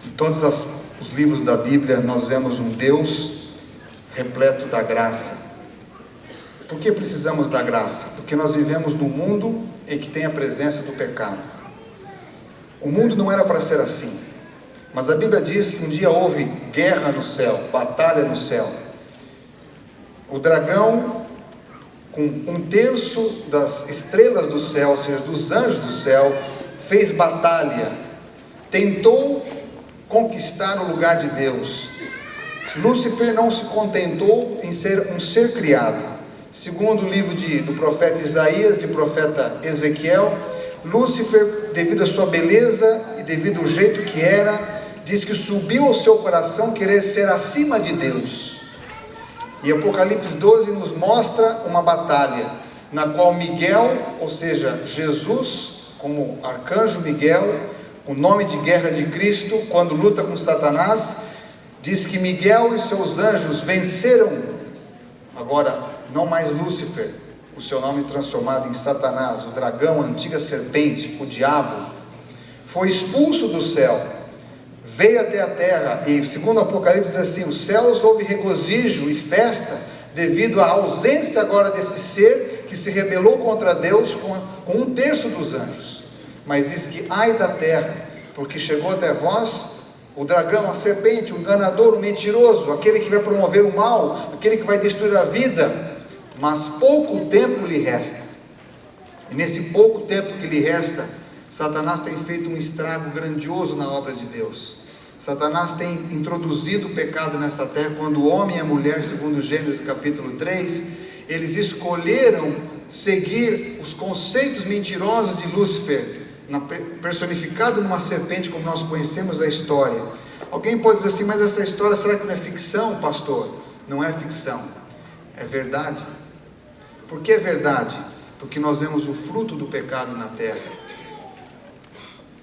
Em todos os livros da Bíblia nós vemos um Deus repleto da graça. Por que precisamos da graça? Porque nós vivemos num mundo em que tem a presença do pecado. O mundo não era para ser assim, mas a Bíblia diz que um dia houve guerra no céu, batalha no céu. O dragão, com 1/3 das estrelas do céu, ou seja, dos anjos do céu, fez batalha, tentou conquistar o lugar de Deus. Lúcifer não se contentou em ser um ser criado. Segundo o livro do profeta Isaías e do profeta Ezequiel, Lúcifer, devido à sua beleza e devido ao jeito que era, diz que subiu ao seu coração querer ser acima de Deus. E Apocalipse 12 nos mostra uma batalha, na qual Miguel, ou seja, Jesus, como arcanjo Miguel, o nome de guerra de Cristo, quando luta com Satanás, diz que Miguel e seus anjos venceram. Agora, não mais Lúcifer, o seu nome transformado em Satanás, o dragão, a antiga serpente, o diabo, foi expulso do céu, veio até a terra, e segundo Apocalipse diz assim: os céus houve regozijo e festa, devido à ausência agora desse ser, que se rebelou contra Deus com 1/3 dos anjos. Mas diz que ai da terra, porque chegou até vós o dragão, a serpente, o enganador, o mentiroso, aquele que vai promover o mal, aquele que vai destruir a vida, mas pouco tempo lhe resta. E nesse pouco tempo que lhe resta, Satanás tem feito um estrago grandioso na obra de Deus. Satanás tem introduzido o pecado nesta terra, quando o homem e a mulher, segundo Gênesis capítulo 3, eles escolheram seguir os conceitos mentirosos de Lúcifer, personificado numa serpente, como nós conhecemos a história. Alguém pode dizer assim: mas essa história, será que não é ficção, pastor? Não é ficção, é verdade. Por que é verdade? Porque nós vemos o fruto do pecado na terra.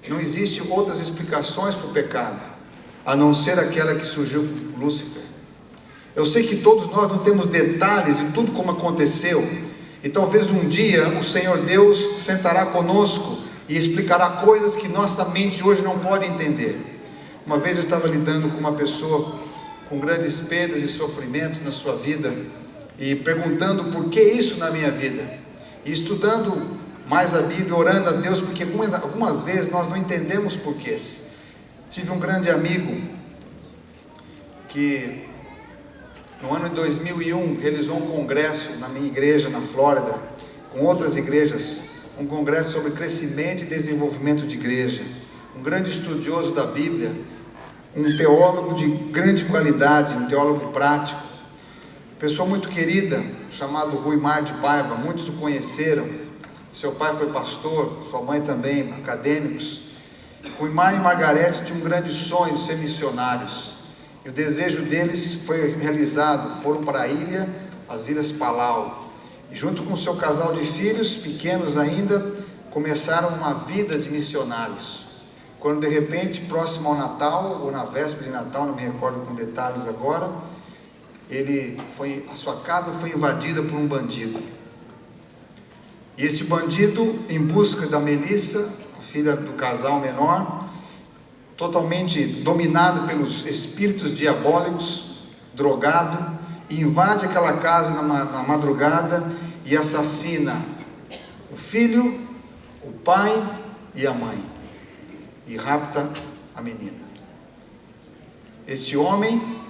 Não existem outras explicações para o pecado, a não ser aquela que surgiu com Lúcifer. Eu sei que todos nós não temos detalhes de tudo como aconteceu, e talvez um dia o Senhor Deus sentará conosco e explicará coisas que nossa mente hoje não pode entender. Uma vez eu estava lidando com uma pessoa com grandes perdas e sofrimentos na sua vida, e perguntando por que isso na minha vida, e estudando mais a Bíblia, orando a Deus, porque algumas vezes nós não entendemos porquês. Tive um grande amigo que no ano de 2001 realizou um congresso na minha igreja na Flórida, com outras igrejas, um congresso sobre crescimento e desenvolvimento de igreja. Um grande estudioso da Bíblia, um teólogo de grande qualidade, um teólogo prático, pessoa muito querida, chamado Ruimar de Paiva. Muitos o conheceram. Seu pai foi pastor, sua mãe também, acadêmicos. Ruimar e Margarete tinham um grande sonho de ser missionários, e o desejo deles foi realizado. Foram para a ilha, as Ilhas Palau, e junto com seu casal de filhos, pequenos ainda, começaram uma vida de missionários. Quando de repente, próximo ao Natal, ou na véspera de Natal, não me recordo com detalhes agora, a sua casa foi invadida por um bandido. E esse bandido, em busca da Melissa, a filha do casal menor, totalmente dominado pelos espíritos diabólicos, drogado, invade aquela casa na madrugada e assassina o filho, o pai e a mãe, e rapta a menina. Este homem,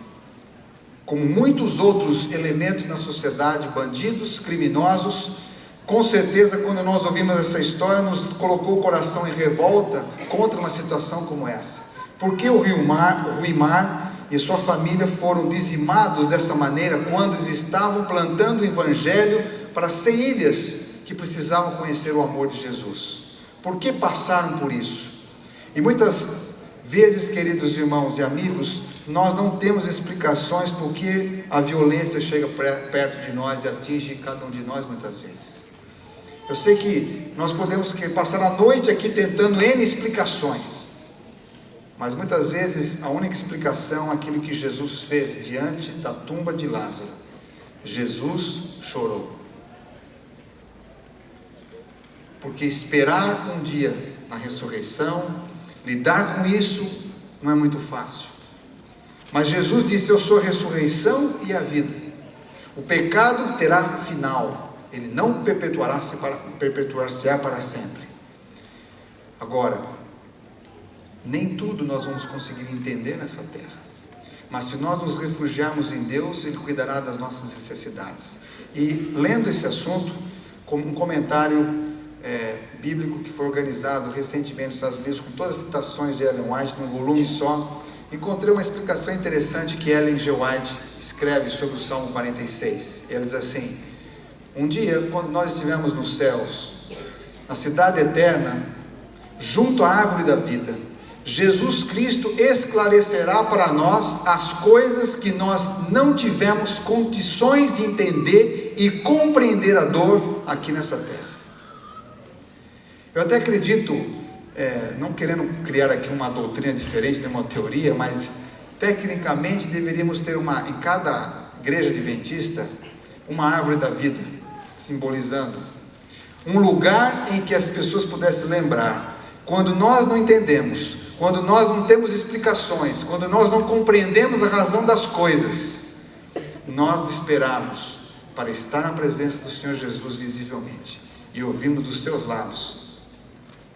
como muitos outros elementos na sociedade, bandidos, criminosos, com certeza, quando nós ouvimos essa história, nos colocou o coração em revolta contra uma situação como essa. Por que o Ruimar e sua família foram dizimados dessa maneira, quando eles estavam plantando o Evangelho para ilhas que precisavam conhecer o amor de Jesus? Por que passaram por isso? E muitas vezes, queridos irmãos e amigos, nós não temos explicações por que a violência chega perto de nós e atinge cada um de nós muitas vezes. Eu sei que nós podemos passar a noite aqui tentando N explicações, mas muitas vezes a única explicação é aquilo que Jesus fez diante da tumba de Lázaro. Jesus chorou. Porque esperar um dia na ressurreição, lidar com isso, Não é muito fácil. Mas Jesus disse: eu sou a ressurreição e a vida. O pecado terá final. Ele não perpetuar-se-á para sempre. Agora, nem tudo nós vamos conseguir entender nessa terra. Mas se nós nos refugiarmos em Deus, Ele cuidará das nossas necessidades. E lendo esse assunto, como um comentário bíblico que foi organizado recentemente nos Estados Unidos, com todas as citações de Ellen White, num volume só, encontrei uma explicação interessante que Ellen G. White escreve sobre o Salmo 46. Ele diz assim: um dia, quando nós estivermos nos céus, na cidade eterna, junto à árvore da vida, Jesus Cristo esclarecerá para nós as coisas que nós não tivemos condições de entender e compreender a dor aqui nessa terra. Eu até acredito, não querendo criar aqui uma doutrina diferente de uma teoria, mas tecnicamente deveríamos ter em cada igreja adventista, uma árvore da vida, simbolizando um lugar em que as pessoas pudessem lembrar, quando nós não entendemos, quando nós não temos explicações, quando nós não compreendemos a razão das coisas, nós esperamos para estar na presença do Senhor Jesus visivelmente e ouvirmos dos seus lábios,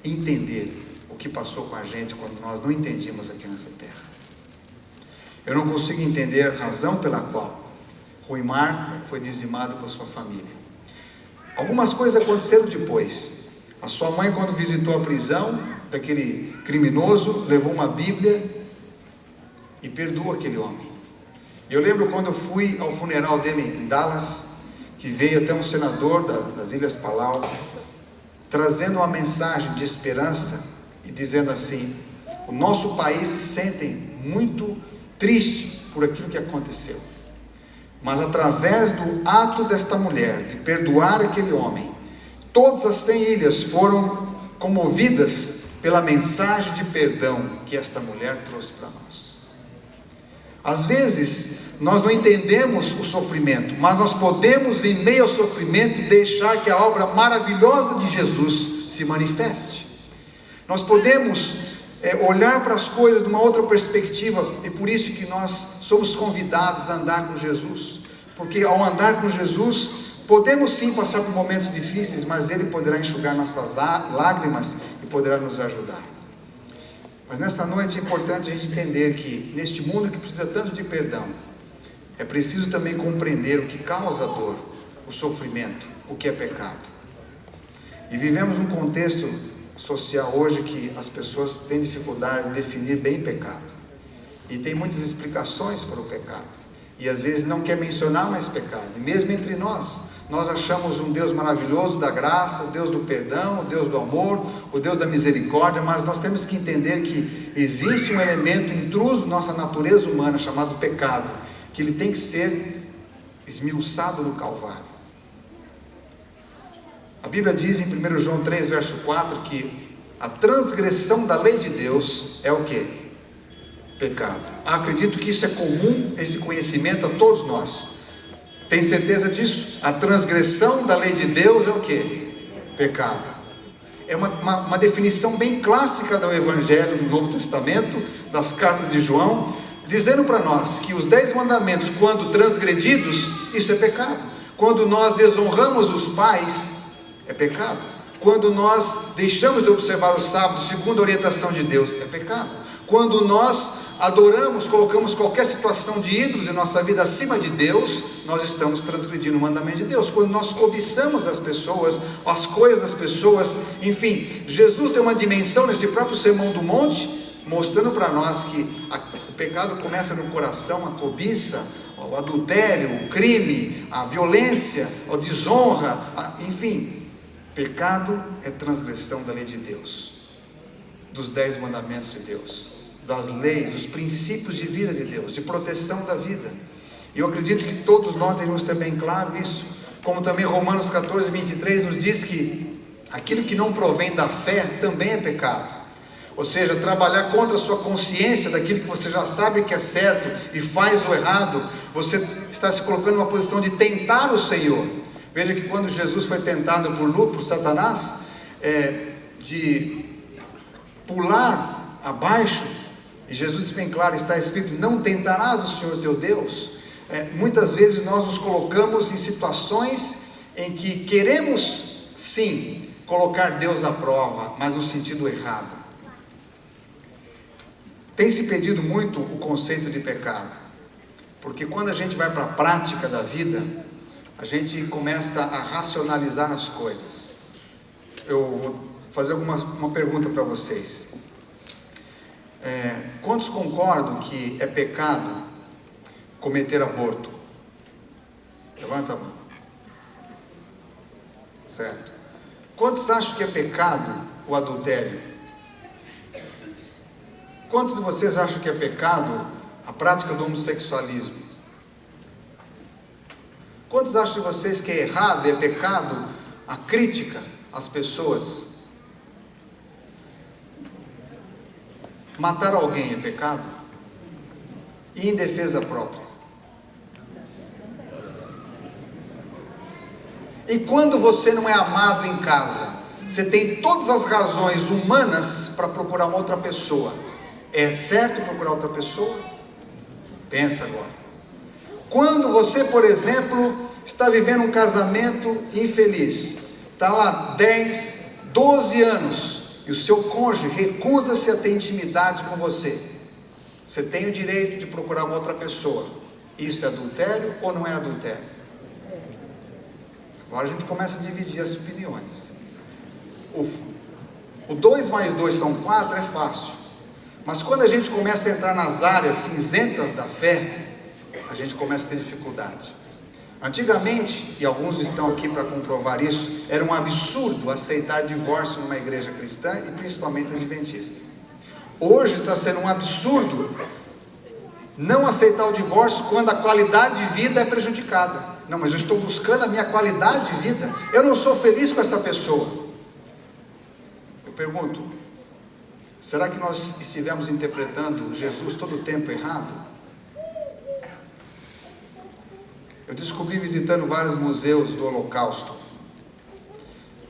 entender o que passou com a gente quando nós não entendíamos aqui nessa terra. Eu não consigo entender a razão pela qual Rui Marco foi dizimado com a sua família. Algumas coisas aconteceram depois. A sua mãe, quando visitou a prisão daquele criminoso, levou uma Bíblia e perdoou aquele homem. Eu lembro quando eu fui ao funeral dele em Dallas, que veio até um senador das Ilhas Palau, trazendo uma mensagem de esperança e dizendo assim: o nosso país se sente muito triste por aquilo que aconteceu, mas através do ato desta mulher de perdoar aquele homem, todas as 100 ilhas foram comovidas pela mensagem de perdão que esta mulher trouxe para nós. Às vezes nós não entendemos o sofrimento, mas nós podemos, em meio ao sofrimento, deixar que a obra maravilhosa de Jesus se manifeste. Nós podemos olhar para as coisas de uma outra perspectiva, e por isso que nós somos convidados a andar com Jesus, porque ao andar com Jesus, podemos sim passar por momentos difíceis, mas Ele poderá enxugar nossas lágrimas e poderá nos ajudar. Mas nessa noite é importante a gente entender que neste mundo que precisa tanto de perdão, é preciso também compreender o que causa a dor, o sofrimento, o que é pecado. E vivemos um contexto social hoje que as pessoas têm dificuldade de definir bem pecado. E tem muitas explicações para o pecado. E às vezes não quer mencionar mais pecado. E mesmo entre nós achamos um Deus maravilhoso da graça, o Deus do perdão, o Deus do amor, o Deus da misericórdia, mas nós temos que entender que existe um elemento intruso na nossa natureza humana chamado pecado, que ele tem que ser esmiuçado no Calvário. A Bíblia diz em 1 João 3, verso 4, que a transgressão da lei de Deus é o quê? Pecado. Acredito que isso é comum, esse conhecimento a todos nós. Tem certeza disso? A transgressão da lei de Deus é o quê? Pecado. É uma definição bem clássica do Evangelho no Novo Testamento, das cartas de João, dizendo para nós que os 10 mandamentos, quando transgredidos, isso é pecado. Quando nós desonramos os pais, é pecado. Quando nós deixamos de observar o sábado segundo a orientação de Deus, é pecado. Quando nós adoramos, colocamos qualquer situação de ídolos em nossa vida acima de Deus, nós estamos transgredindo o mandamento de Deus. Quando nós cobiçamos as pessoas, as coisas das pessoas, enfim, Jesus deu uma dimensão nesse próprio Sermão do Monte, mostrando para nós que o pecado começa no coração, a cobiça, o adultério, o crime, a violência, a desonra, enfim, pecado é transgressão da lei de Deus, dos 10 mandamentos de Deus, das leis, dos princípios de vida de Deus, de proteção da vida. E eu acredito que todos nós devemos ter bem claro isso, como também Romanos 14, 23 nos diz que aquilo que não provém da fé também é pecado. Ou seja, trabalhar contra a sua consciência daquilo que você já sabe que é certo e faz o errado, você está se colocando numa posição de tentar o Senhor. Veja que quando Jesus foi tentado por Satanás, de pular abaixo E Jesus diz bem claro, está escrito: não tentarás o Senhor teu Deus. Muitas vezes nós nos colocamos em situações em que queremos sim colocar Deus à prova, mas no sentido errado. Tem se perdido muito o conceito de pecado, porque quando a gente vai para a prática da vida, a gente começa a racionalizar as coisas. Eu vou fazer uma pergunta para vocês. Quantos concordam que é pecado cometer aborto? Levanta a mão. Certo. Quantos acham que é pecado o adultério? Quantos de vocês acham que é pecado a prática do homossexualismo? Quantos acham de vocês que é errado e é pecado a crítica às pessoas? Matar alguém é pecado? E em defesa própria? E quando você não é amado em casa, você tem todas as razões humanas para procurar uma outra pessoa. É certo procurar outra pessoa? Pensa agora. Quando você, por exemplo, está vivendo um casamento infeliz, está lá 10, 12 anos, e o seu cônjuge recusa-se a ter intimidade com você, você tem o direito de procurar uma outra pessoa. Isso é adultério ou não é adultério? Agora a gente começa a dividir as opiniões. O 2 mais 2 são 4 é fácil. Mas quando a gente começa a entrar nas áreas cinzentas da fé, a gente começa a ter dificuldade. Antigamente, e alguns estão aqui para comprovar isso, era um absurdo aceitar divórcio numa igreja cristã e principalmente adventista. Hoje está sendo um absurdo não aceitar o divórcio quando a qualidade de vida é prejudicada. Não, mas eu estou buscando a minha qualidade de vida, eu não sou feliz com essa pessoa. Eu pergunto, será que nós estivemos interpretando Jesus todo o tempo errado? Eu descobri visitando vários museus do Holocausto,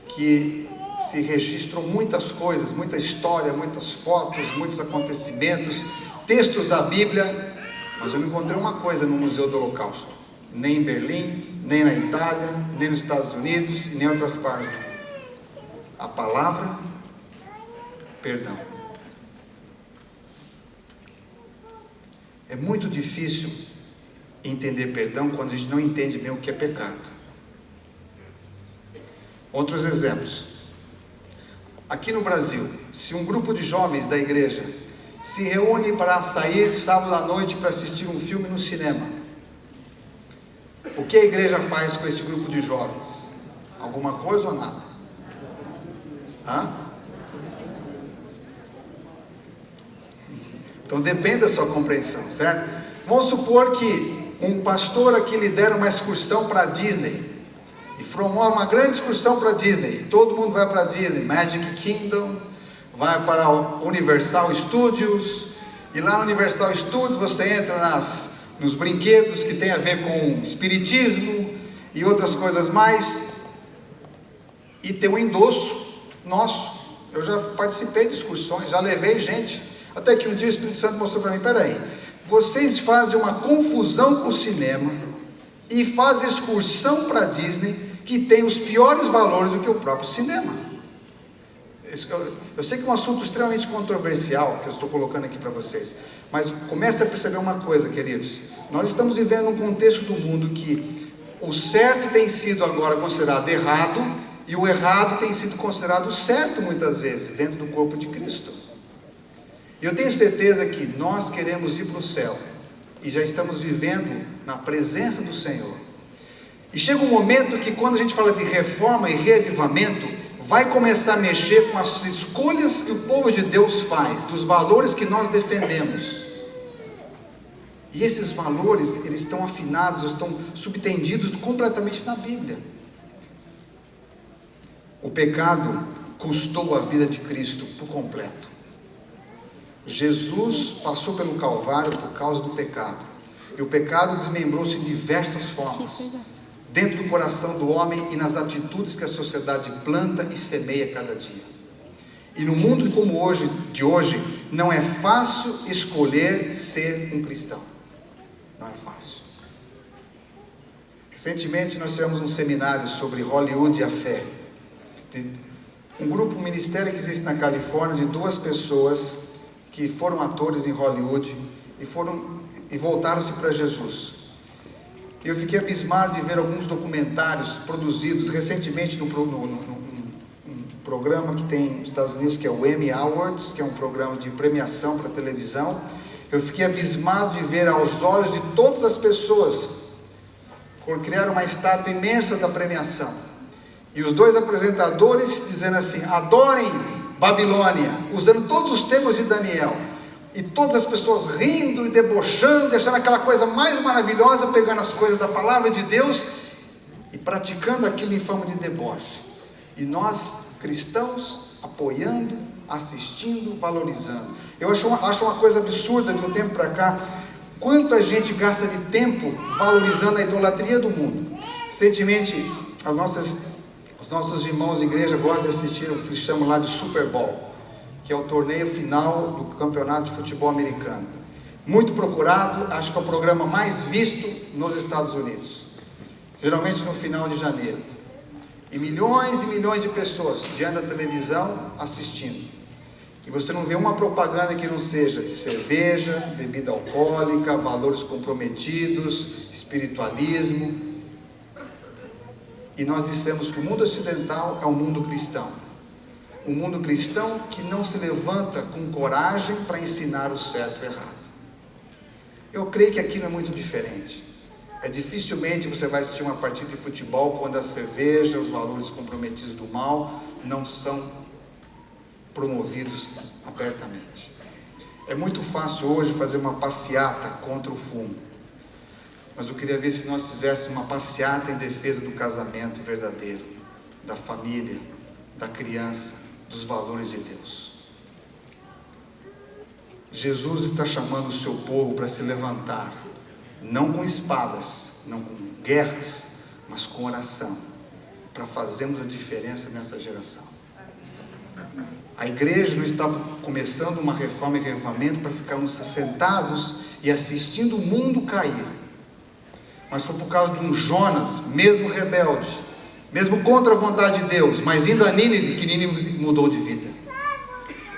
que se registram muitas coisas, muita história, muitas fotos, muitos acontecimentos, textos da Bíblia, mas eu não encontrei uma coisa no Museu do Holocausto, nem em Berlim, nem na Itália, nem nos Estados Unidos e nem em outras partes. A palavra perdão. É muito difícil entender perdão quando a gente não entende bem o que é pecado. Outros exemplos. Aqui no Brasil, se um grupo de jovens da igreja se reúne para sair sábado à noite para assistir um filme no cinema, o que a igreja faz com esse grupo de jovens? Alguma coisa ou nada? Então depende da sua compreensão, certo? Vamos supor que um pastor aqui lidera uma excursão para a Disney e promove uma grande excursão para a Disney, e todo mundo vai para a Disney, Magic Kingdom, vai para o Universal Studios, e lá no Universal Studios você entra nos brinquedos que tem a ver com espiritismo e outras coisas mais, e tem um endosso nosso. Eu já participei de excursões, já levei gente, até que um dia o Espírito Santo mostrou para mim, peraí, vocês fazem uma confusão com o cinema e fazem excursão para a Disney, que tem os piores valores do que o próprio cinema. Eu sei que é um assunto extremamente controversial que eu estou colocando aqui para vocês, mas comece a perceber uma coisa, queridos. Nós estamos vivendo um contexto do mundo que o certo tem sido agora considerado errado e o errado tem sido considerado certo muitas vezes dentro do corpo de Cristo. E eu tenho certeza que nós queremos ir para o céu e já estamos vivendo na presença do Senhor. E chega um momento que quando a gente fala de reforma e reavivamento, vai começar a mexer com as escolhas que o povo de Deus faz, dos valores que nós defendemos. E esses valores, eles estão afinados, estão subtendidos completamente na Bíblia. O pecado custou a vida de Cristo por completo. Jesus passou pelo Calvário por causa do pecado. E o pecado desmembrou-se de diversas formas, dentro do coração do homem e nas atitudes que a sociedade planta e semeia cada dia. E no mundo como de hoje, Não é fácil escolher ser um cristão. Não é fácil. Recentemente nós tivemos um seminário sobre Hollywood e a fé. Um grupo, um ministério que existe na Califórnia, de 2 pessoas que foram atores em Hollywood e voltaram-se para Jesus. Eu fiquei abismado de ver alguns documentários produzidos recentemente num programa que tem nos Estados Unidos, que é o Emmy Awards, que é um programa de premiação para televisão. Eu fiquei abismado de ver aos olhos de todas as pessoas, criaram uma estátua imensa da premiação. E os 2 apresentadores dizendo assim: adorem Babilônia, usando todos os temas de Daniel. E todas as pessoas rindo e debochando, deixando aquela coisa mais maravilhosa, pegando as coisas da palavra de Deus e praticando aquilo em forma de deboche. E nós, cristãos, apoiando, assistindo, valorizando. Eu acho uma coisa absurda de um tempo para cá, quanta gente gasta de tempo valorizando a idolatria do mundo. Recentemente, os nossos irmãos de igreja gostam de assistir o que eles chamam lá de Super Bowl, que é o torneio final do campeonato de futebol americano. Muito procurado, acho que é o programa mais visto nos Estados Unidos, geralmente no final de janeiro. E milhões de pessoas diante da televisão assistindo. E você não vê uma propaganda que não seja de cerveja, bebida alcoólica, valores comprometidos, espiritualismo. E nós dissemos que o mundo ocidental é um mundo cristão. Um mundo cristão que não se levanta com coragem para ensinar o certo e o errado. Eu creio que aqui não é muito diferente. Dificilmente você vai assistir uma partida de futebol quando a cerveja, os valores comprometidos do mal não são promovidos abertamente. É muito fácil hoje fazer uma passeata contra o fumo. Mas eu queria ver se nós fizéssemos uma passeata em defesa do casamento verdadeiro, da família, da criança, dos valores de Deus. Jesus está chamando o seu povo para se levantar, não com espadas, não com guerras, mas com oração, para fazermos a diferença nessa geração. A igreja não está começando uma reforma e reavivamento para ficarmos sentados e assistindo o mundo cair, mas foi por causa de um Jonas, mesmo rebelde, mesmo contra a vontade de Deus, mas indo a Nínive, que Nínive mudou de vida.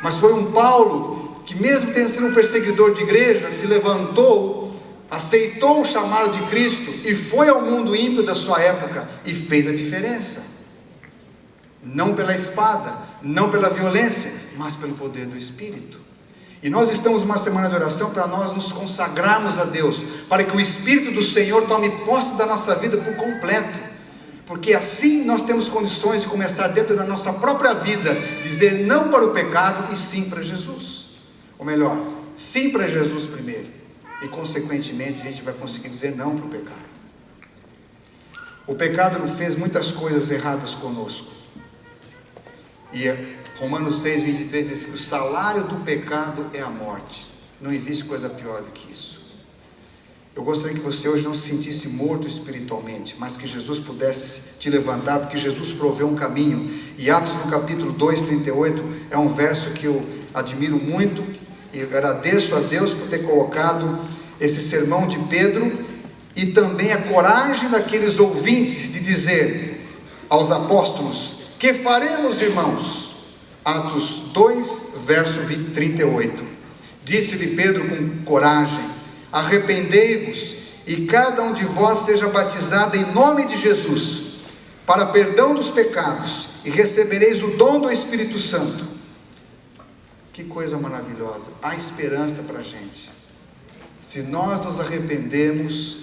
Mas foi um Paulo, que mesmo tendo sido um perseguidor de igreja, se levantou, aceitou o chamado de Cristo, e foi ao mundo ímpio da sua época, e fez a diferença. Não pela espada, não pela violência, mas pelo poder do Espírito. E nós estamos numa semana de oração para nós nos consagrarmos a Deus, para que o Espírito do Senhor tome posse da nossa vida por completo. Porque assim nós temos condições de começar dentro da nossa própria vida, dizer não para o pecado e sim para Jesus. Ou melhor, sim para Jesus primeiro. E consequentemente a gente vai conseguir dizer não para o pecado. O pecado não fez muitas coisas erradas conosco. E Romanos 6:23 diz que o salário do pecado é a morte. Não existe coisa pior do que isso. Eu gostaria que você hoje não se sentisse morto espiritualmente, mas que Jesus pudesse te levantar, porque Jesus proveu um caminho. E Atos no capítulo 2:38 é um verso que eu admiro muito e agradeço a Deus por ter colocado esse sermão de Pedro e também a coragem daqueles ouvintes de dizer aos apóstolos: que faremos, irmãos? Atos 2, verso 38. Disse-lhe Pedro com coragem: arrependei-vos e cada um de vós seja batizado em nome de Jesus para perdão dos pecados e recebereis o dom do Espírito Santo. Que coisa maravilhosa, há esperança para a gente. Se nós nos arrependermos,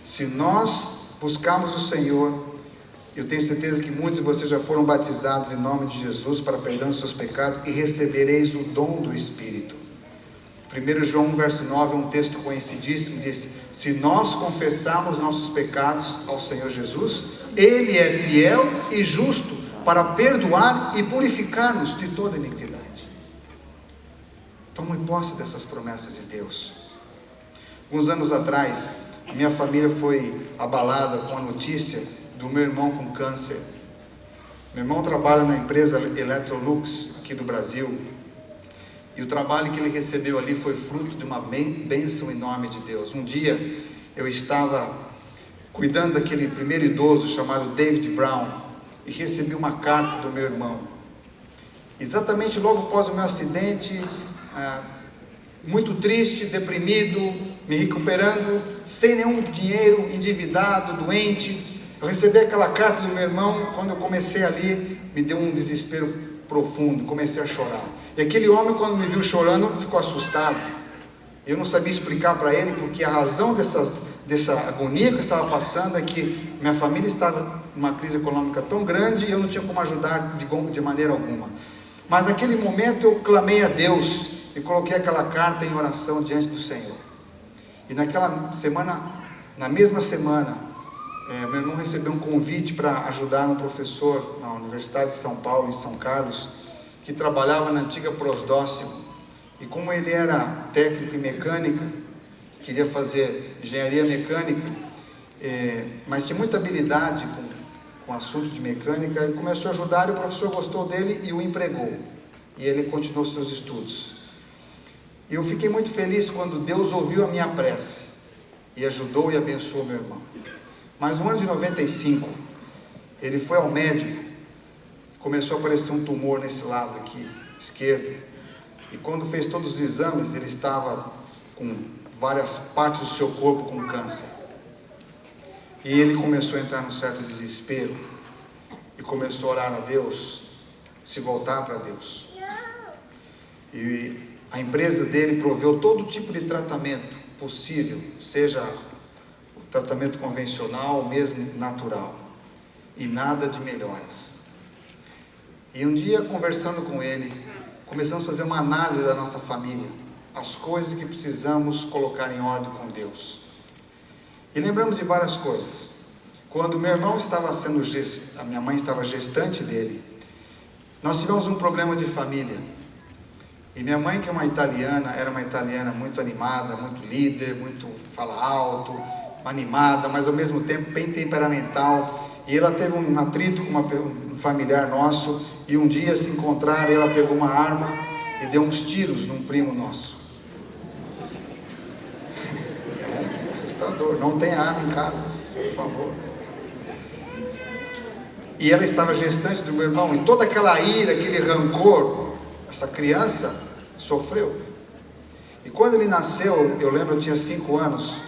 se nós buscarmos o Senhor, eu tenho certeza que muitos de vocês já foram batizados em nome de Jesus para perdão dos seus pecados e recebereis o dom do Espírito. 1 João 1, verso 9 é um texto conhecidíssimo, diz: se nós confessarmos nossos pecados ao Senhor Jesus, Ele é fiel e justo para perdoar e purificar-nos de toda iniquidade. Tome posse dessas promessas de Deus. Alguns anos atrás, minha família foi abalada com a notícia do meu irmão com câncer. Meu irmão trabalha na empresa Electrolux aqui do Brasil. E o trabalho que ele recebeu ali foi fruto de uma bênção enorme de Deus. Um dia eu estava cuidando daquele primeiro idoso chamado David Brown e recebi uma carta do meu irmão. Exatamente logo após o meu acidente, muito triste, deprimido, me recuperando, sem nenhum dinheiro, endividado, doente. Eu recebi aquela carta do meu irmão. Quando eu comecei ali, me deu um desespero profundo, comecei a chorar. E aquele homem, quando me viu chorando, ficou assustado. Eu não sabia explicar para ele, porque a razão dessa agonia que eu estava passando é que minha família estava numa crise econômica tão grande e eu não tinha como ajudar de maneira alguma. Mas naquele momento eu clamei a Deus e coloquei aquela carta em oração diante do Senhor. E naquela semana, na mesma semana, meu irmão recebeu um convite para ajudar um professor na Universidade de São Paulo, em São Carlos, que trabalhava na antiga Prosdócio. E como ele era técnico em mecânica, queria fazer engenharia mecânica, mas tinha muita habilidade com assunto de mecânica, ele começou a ajudar e o professor gostou dele e o empregou. E ele continuou seus estudos. E eu fiquei muito feliz quando Deus ouviu a minha prece e ajudou e abençoou meu irmão. Mas no ano de 95, ele foi ao médico, começou a aparecer um tumor nesse lado aqui, esquerdo. E quando fez todos os exames, ele estava com várias partes do seu corpo com câncer. E ele começou a entrar num certo desespero e começou a orar a Deus, se voltar para Deus. E a empresa dele proveu todo tipo de tratamento possível, seja o tratamento convencional ou mesmo natural, e nada de melhoras. E um dia, conversando com ele, começamos a fazer uma análise da nossa família, as coisas que precisamos colocar em ordem com Deus. E lembramos de várias coisas. Quando meu irmão estava a minha mãe estava gestante dele, nós tivemos um problema de família. E minha mãe, que é uma italiana, era uma italiana muito animada, muito líder, muito fala alto, animada, mas ao mesmo tempo bem temperamental. E ela teve um atrito com um familiar nosso, e um dia se encontraram, e ela pegou uma arma e deu uns tiros num primo nosso. É assustador, não tenha arma em casa, por favor. E ela estava gestante do meu irmão, e toda aquela ira, aquele rancor, essa criança sofreu. E quando ele nasceu, eu lembro, eu tinha 5 anos,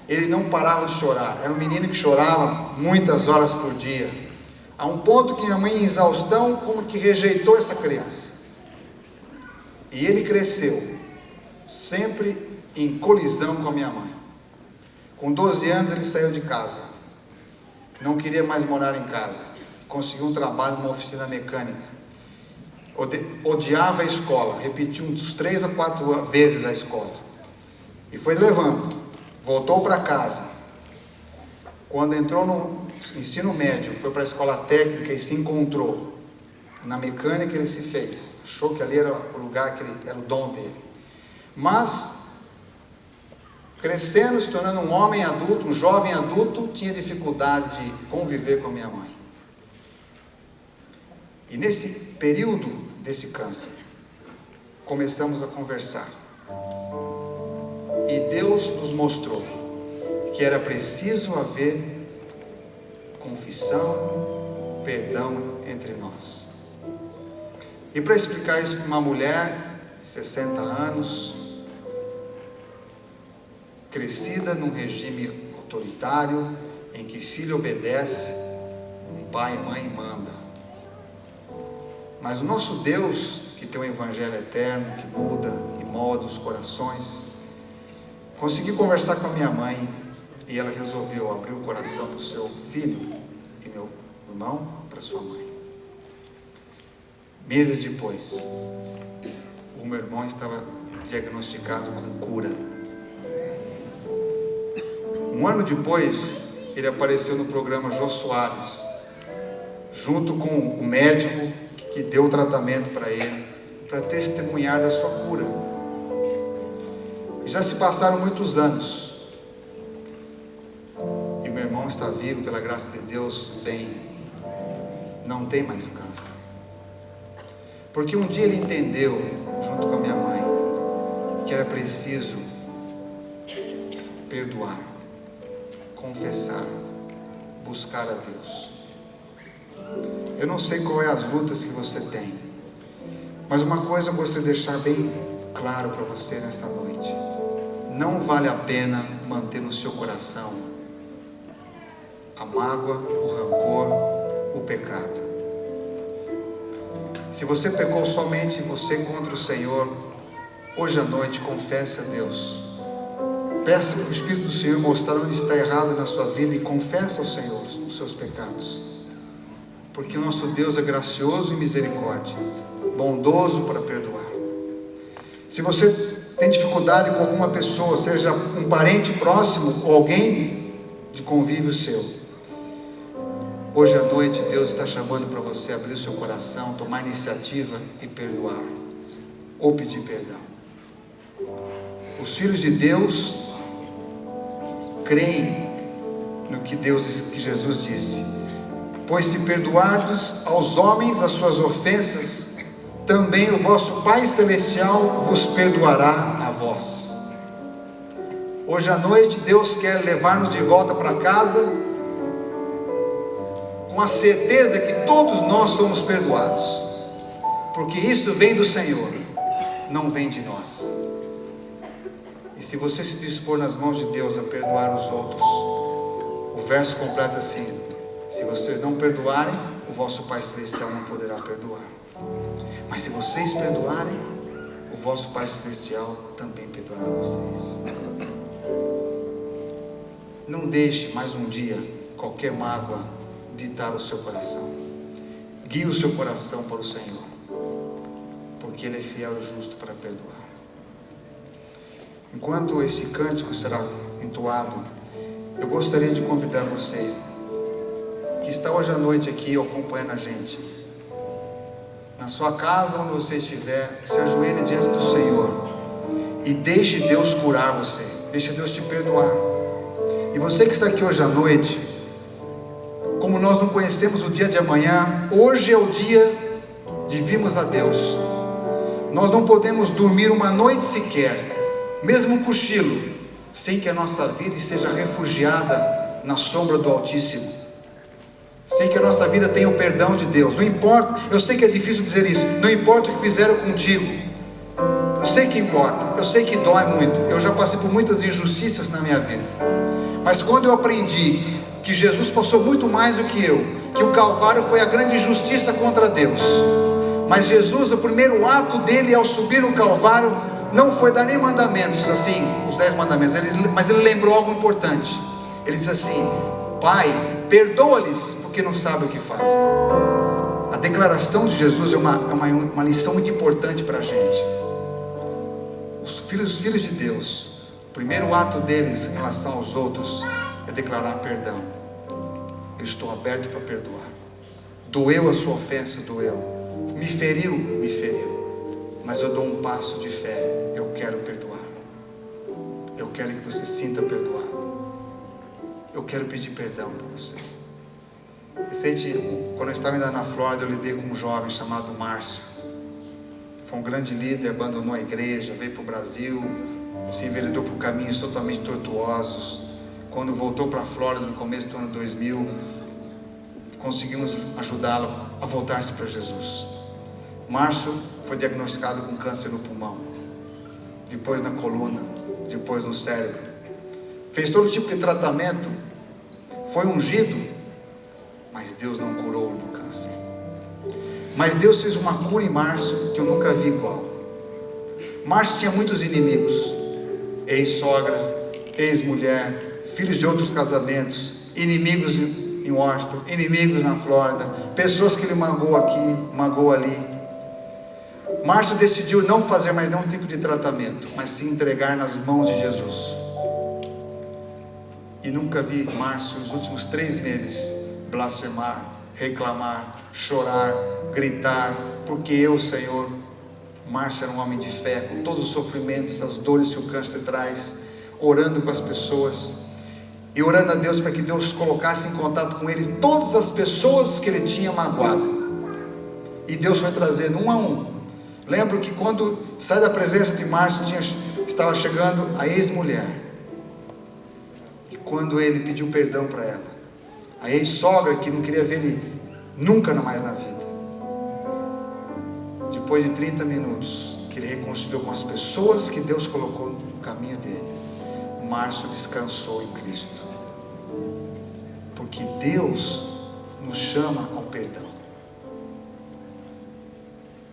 ele não parava de chorar. Era um menino que chorava muitas horas por dia, a um ponto que minha mãe, em exaustão, como que rejeitou essa criança. E ele cresceu sempre em colisão com a minha mãe. Com 12 anos ele saiu de casa, não queria mais morar em casa, conseguiu um trabalho numa oficina mecânica. Odiava a escola, repetiu uns 3 a 4 vezes a escola, e foi levando. Voltou para casa. Quando entrou no ensino médio, foi para a escola técnica e se encontrou na mecânica. Ele se fez, achou que ali era o lugar, que era o dom dele. Mas crescendo, se tornando um homem adulto, um jovem adulto, tinha dificuldade de conviver com a minha mãe. E nesse período desse câncer, começamos a conversar. E Deus nos mostrou que era preciso haver confissão, perdão entre nós. E para explicar isso para uma mulher de 60 anos, crescida num regime autoritário, em que filho obedece, um pai e mãe manda. Mas o nosso Deus, que tem um evangelho eterno, que muda e molda os corações, consegui conversar com a minha mãe, e ela resolveu abrir o coração do seu filho e meu irmão para sua mãe. Meses depois, o meu irmão estava diagnosticado com cura. Um ano depois, ele apareceu no programa Jô Soares, junto com o médico que deu o tratamento para ele, para testemunhar da sua cura. Já se passaram muitos anos, e meu irmão está vivo, pela graça de Deus, bem, não tem mais câncer. Porque um dia ele entendeu, junto com a minha mãe, que é preciso perdoar, confessar, buscar a Deus. Eu não sei qual é as lutas que você tem, mas uma coisa eu gostaria de deixar bem claro para você nesta noite: não vale a pena manter no seu coração a mágoa, o rancor, o pecado. Se você pecou somente você contra o Senhor, hoje à noite confesse a Deus. Peça para o Espírito do Senhor mostrar onde está errado na sua vida e confesse ao Senhor os seus pecados. Porque o nosso Deus é gracioso e misericórdia, bondoso para perdoar. Se você tem dificuldade com alguma pessoa, seja um parente próximo ou alguém de convívio seu, hoje à noite Deus está chamando para você abrir o seu coração, tomar iniciativa e perdoar, ou pedir perdão. Os filhos de Deus creem no que Jesus disse: pois se perdoardes aos homens as suas ofensas, também o vosso Pai Celestial vos perdoará a vós. Hoje à noite Deus quer levar-nos de volta para casa, com a certeza que todos nós somos perdoados, porque isso vem do Senhor, não vem de nós. E se você se dispor nas mãos de Deus a perdoar os outros, o verso completa assim: se vocês não perdoarem, o vosso Pai Celestial não poderá perdoar. Mas se vocês perdoarem, o vosso Pai Celestial também perdoará vocês. Não deixe mais um dia qualquer mágoa ditar o seu coração. Guie o seu coração para o Senhor, porque Ele é fiel e justo para perdoar. Enquanto esse cântico será entoado, eu gostaria de convidar você que está hoje à noite aqui acompanhando a gente, na sua casa, onde você estiver, se ajoelhe diante do Senhor e deixe Deus curar você, deixe Deus te perdoar. E você que está aqui hoje à noite, como nós não conhecemos o dia de amanhã, hoje é o dia de virmos a Deus. Nós não podemos dormir uma noite sequer, mesmo um cochilo, sem que a nossa vida seja refugiada na sombra do Altíssimo, sem que a nossa vida tenha o perdão de Deus. Não importa, eu sei que é difícil dizer isso, não importa o que fizeram contigo, eu sei que importa, eu sei que dói muito, eu já passei por muitas injustiças na minha vida, mas quando eu aprendi que Jesus passou muito mais do que eu, que o Calvário foi a grande injustiça contra Deus, mas Jesus, o primeiro ato dele ao subir no Calvário, não foi dar nem mandamentos, assim, os 10 mandamentos, mas ele lembrou algo importante. Ele disse assim: Pai, perdoa-lhes, porque não sabem o que fazem. A declaração de Jesus é uma lição muito importante para a gente. Os filhos de Deus, o primeiro ato deles em relação aos outros é declarar perdão. Eu estou aberto para perdoar. Doeu a sua ofensa, doeu. Me feriu, mas eu dou um passo de fé. Eu quero perdoar. Eu quero que você se sinta perdoado. Eu quero pedir perdão por você. Recente, quando eu estava ainda na Flórida, eu lidei com um jovem chamado Márcio. Foi um grande líder, abandonou a igreja, veio para o Brasil, se enveredou por caminhos totalmente tortuosos. Quando voltou para a Flórida no começo do ano 2000, conseguimos ajudá-lo a voltar-se para Jesus. Márcio foi diagnosticado com câncer no pulmão, depois na coluna, depois no cérebro. Fez todo tipo de tratamento, foi ungido, mas Deus não curou do câncer. Mas Deus fez uma cura em Márcio que eu nunca vi igual. Márcio tinha muitos inimigos: ex-sogra, ex-mulher, filhos de outros casamentos, inimigos em Washington, inimigos na Flórida, pessoas que ele magoou aqui, magoou ali. Márcio decidiu não fazer mais nenhum tipo de tratamento, mas se entregar nas mãos de Jesus. E nunca vi Márcio, nos últimos 3 meses, blasfemar, reclamar, chorar, gritar, porque eu, Senhor. Márcio era um homem de fé, com todos os sofrimentos, as dores que o câncer traz, orando com as pessoas, e orando a Deus para que Deus colocasse em contato com ele todas as pessoas que ele tinha magoado. E Deus foi trazendo um a um. Lembro que quando sai da presença de Márcio, tinha estava chegando a ex-mulher. E quando ele pediu perdão para ela, a ex-sogra, que não queria ver ele nunca mais na vida, depois de 30 minutos, que ele reconciliou com as pessoas que Deus colocou no caminho dele, Márcio descansou em Cristo. Porque Deus nos chama ao perdão.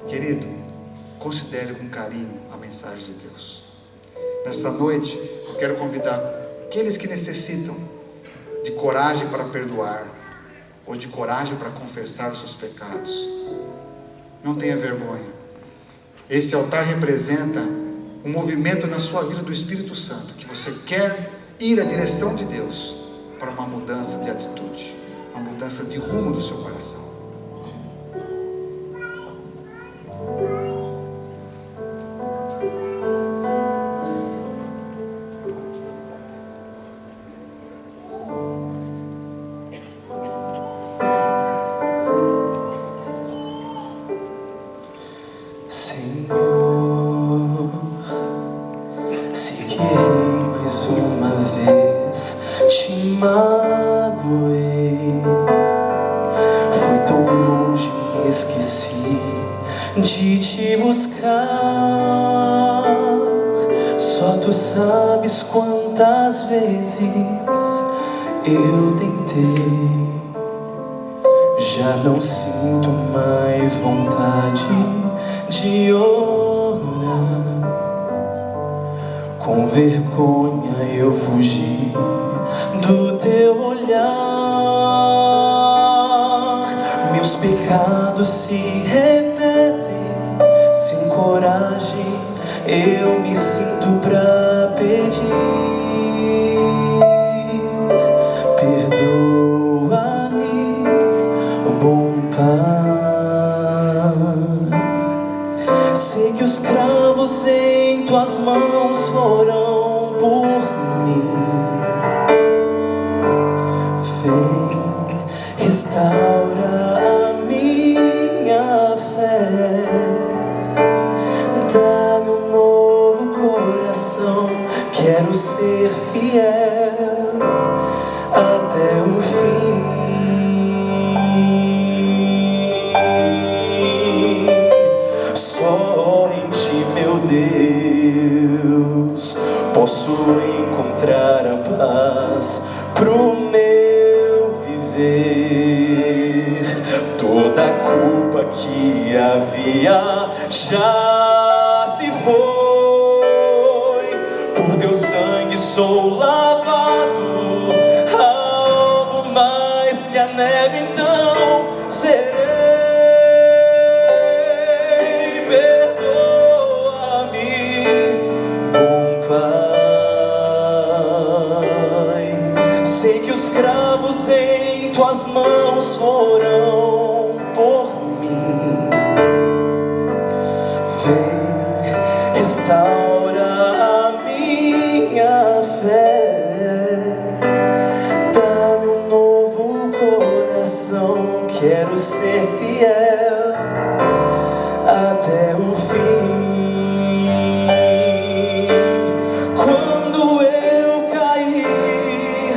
Querido, considere com carinho a mensagem de Deus. Nessa noite, eu quero convidar aqueles que necessitam de coragem para perdoar, ou de coragem para confessar os seus pecados. Não tenha vergonha. Este altar representa um movimento na sua vida do Espírito Santo, que você quer ir à direção de Deus para uma mudança de atitude, uma mudança de rumo do seu coração. Senhor, sei que errei mais uma vez, te magoei. Fui tão longe, me esqueci de te buscar. Só tu sabes quantas vezes eu tentei. Já não sinto mais vontade de orar. Com vergonha eu fugi do teu olhar. Meus pecados se repetem, sem coragem eu me sinto pra pedir. Perdoa-me, bom Pai. Sei que os cravos em tuas mãos foram por mim. Vem, restaura a minha fé. Dá-me um novo coração, quero ser fiel até o fim. Só em ti, meu Deus, posso encontrar a paz pro meu viver. Toda a culpa que havia já se foi. Por teu sangue sou lavado, algo mais que a neve, então serei. Sei que os cravos em tuas mãos foram por mim. Vem, restaura a minha fé. Dá-me um novo coração, quero ser fiel até o fim. Quando eu cair,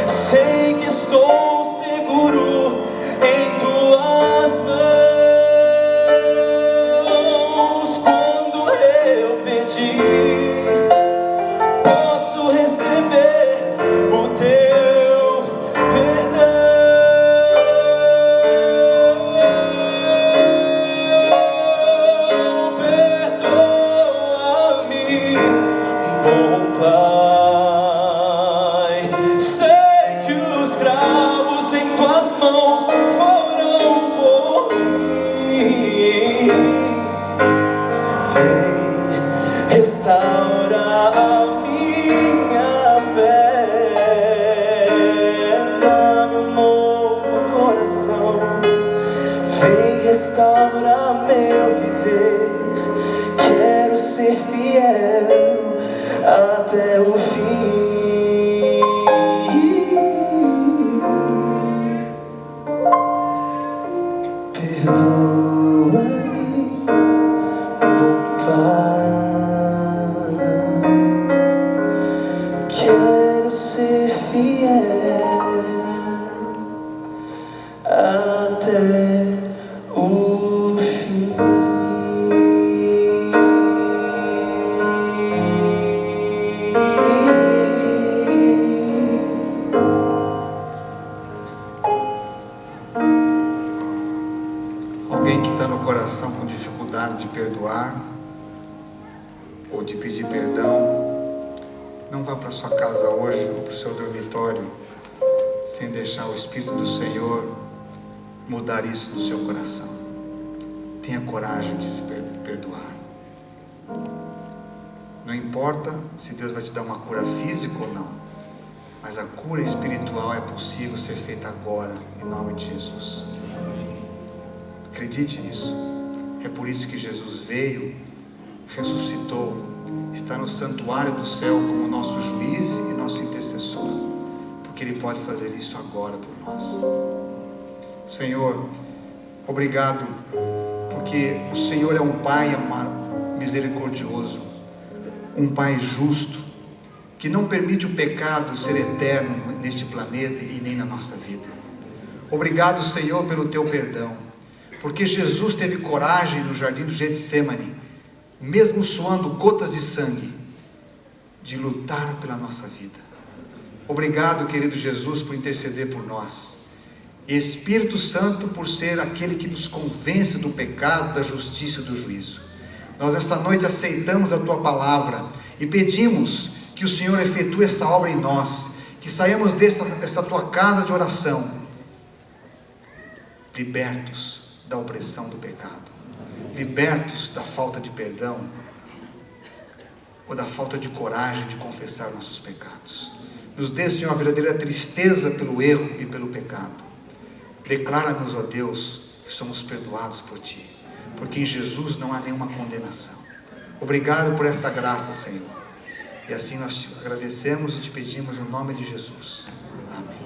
sei que estou seguro em tuas mãos. Quando eu pedir, posso receber o teu perdão. Perdoa-me, bom Pai. Sei que os cravos em tuas mãos foram por mim. Vem, restaura a minha fé. Dá-me um novo coração. Vem, restaura meu viver. Quero ser fiel até o fim. Perdoa-me, bom Pai. quero ser fiel até o fim. Alguém que está no coração com dificuldade de perdoar ou de pedir perdão, não vá para sua casa hoje ou para o seu dormitório sem deixar o Espírito do Senhor mudar isso no seu coração. Tenha coragem de se perdoar. Não importa se Deus vai te dar uma cura física ou não, mas a cura espiritual é possível ser feita agora, em nome de Jesus. Acredite nisso. É por isso que Jesus veio, ressuscitou, está no santuário do céu como nosso juiz e nosso intercessor, porque Ele pode fazer isso agora por nós. Senhor, obrigado, porque o Senhor é um Pai misericordioso, um Pai justo, que não permite o pecado ser eterno neste planeta e nem na nossa vida. Obrigado, Senhor, pelo teu perdão, porque Jesus teve coragem no jardim do Getsêmani, mesmo suando gotas de sangue, de lutar pela nossa vida. Obrigado, querido Jesus, por interceder por nós. E Espírito Santo, por ser aquele que nos convence do pecado, da justiça e do juízo. Nós esta noite aceitamos a tua palavra e pedimos que o Senhor efetue essa obra em nós, que saiamos dessa tua casa de oração libertos da opressão do pecado, libertos da falta de perdão ou da falta de coragem de confessar nossos pecados. Nos dê, Senhor, uma verdadeira tristeza pelo erro e pelo pecado. Declara-nos, ó Deus, que somos perdoados por Ti, porque em Jesus não há nenhuma condenação. Obrigado por esta graça, Senhor, e assim nós te agradecemos e te pedimos no nome de Jesus. Amém.